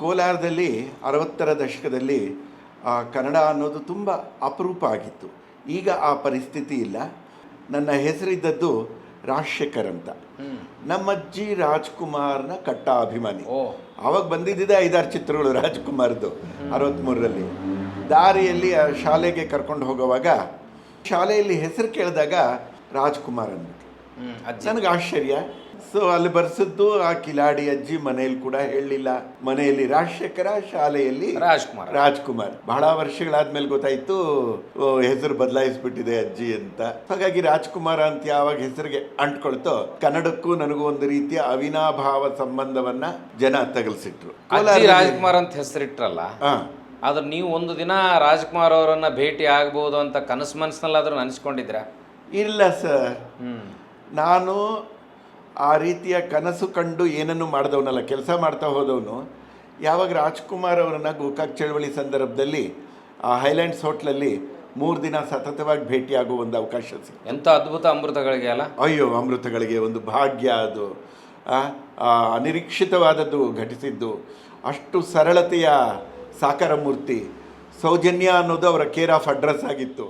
ಕೋಲಾರದಲ್ಲಿ 60ರ ದಶಕದಲ್ಲಿ ಕನ್ನಡ ಅನ್ನೋದು ತುಂಬ ಅಪರೂಪ ಆಗಿತ್ತು. ಈಗ ಆ ಪರಿಸ್ಥಿತಿ ಇಲ್ಲ. ನನ್ನ ಹೆಸರಿದ್ದದ್ದು ರಾಜಶೇಖರ್ ಅಂತ. ನಮ್ಮ ಅಜ್ಜಿ ರಾಜ್ಕುಮಾರ್ನ ಕಟ್ಟ ಅಭಿಮಾನಿ. ಆವಾಗ ಬಂದಿದ್ದಿದೆ 5-6 ಚಿತ್ರಗಳು ರಾಜ್ಕುಮಾರ್ದು 63ರಲ್ಲಿ. ದಾರಿಯಲ್ಲಿ ಶಾಲೆಗೆ ಕರ್ಕೊಂಡು ಹೋಗುವಾಗ ಶಾಲೆಯಲ್ಲಿ ಹೆಸರು ಕೇಳಿದಾಗ ರಾಜ್ಕುಮಾರ್ ಅಂದ್ಬಿಟ್ಟು ನನಗೆ ಆಶ್ಚರ್ಯ. ಸೊ ಅಲ್ಲಿ ಬರ್ಸಿದ್ದು ಆ ಕಿಲಾಡಿ ಅಜ್ಜಿ, ಮನೆಯಲ್ಲಿ ಕೂಡ ಹೇಳಲಿಲ್ಲ. ಮನೆಯಲ್ಲಿ ರಾಜಶೇಖರ, ಶಾಲೆಯಲ್ಲಿ ರಾಜ್ಕುಮಾರ್. ಬಹಳ ವರ್ಷಗಳಾದ್ಮೇಲೆ ಗೊತ್ತಾಯ್ತು ಹೆಸರು ಬದಲಾಯಿಸ್ಬಿಟ್ಟಿದೆ ಅಜ್ಜಿ ಅಂತ. ಹಾಗಾಗಿ ರಾಜ್ಕುಮಾರ್ ಅಂತ ಯಾವಾಗ ಹೆಸರಿಗೆ ಅಂಟ್ಕೊಳ್ತೋ ಕನ್ನಡಕ್ಕೂ ನನಗೂ ಒಂದು ರೀತಿಯ ಅವಿನಾಭಾವ ಸಂಬಂಧವನ್ನ ಜನ ತಗಲ್ಸಿಟ್ರು. ರಾಜ್ಕುಮಾರ್ ಅಂತ ಹೆಸರಿಟ್ರಲ್ಲ, ಆದ್ರೆ ನೀವು ಒಂದು ದಿನ ರಾಜ್ಕುಮಾರ್ ಅವರನ್ನ ಭೇಟಿ ಆಗ್ಬೋದು ಅಂತ ಕನಸು ಮನಸ್ಸಿನಲ್ಲಾದ್ರೂ ಅನಿಸ್ಕೊಂಡಿದ್ರ? ಇಲ್ಲ ಸರ್, ನಾನು ಆ ರೀತಿಯ ಕನಸು ಕಂಡು ಏನನ್ನು ಮಾಡಿದವನಲ್ಲ, ಕೆಲಸ ಮಾಡ್ತಾ ಹೋದವನು. ಯಾವಾಗ ರಾಜ್ಕುಮಾರ್ ಅವರನ್ನು ಗೋಕಾಕ್ ಚಳವಳಿ ಸಂದರ್ಭದಲ್ಲಿ ಆ ಹೈಲ್ಯಾಂಡ್ಸ್ ಹೋಟ್ಲಲ್ಲಿ 3 ದಿನ ಸತತವಾಗಿ ಭೇಟಿಯಾಗುವ ಒಂದು ಅವಕಾಶ ಸಿಕ್ತು. ಎಂಥ ಅದ್ಭುತ ಅಮೃತಗಳಿಗೆ ಅಲ್ಲ. ಅಯ್ಯೋ, ಅಮೃತಗಳಿಗೆ ಒಂದು ಭಾಗ್ಯ ಅದು. ಅನಿರೀಕ್ಷಿತವಾದದ್ದು ಘಟಿಸಿದ್ದು. ಅಷ್ಟು ಸರಳತೆಯ ಸಾಕಾರ ಮೂರ್ತಿ. ಸೌಜನ್ಯ ಅನ್ನೋದು ಅವರ ಕೇರ್ ಆಫ್ ಅಡ್ರೆಸ್ ಆಗಿತ್ತು.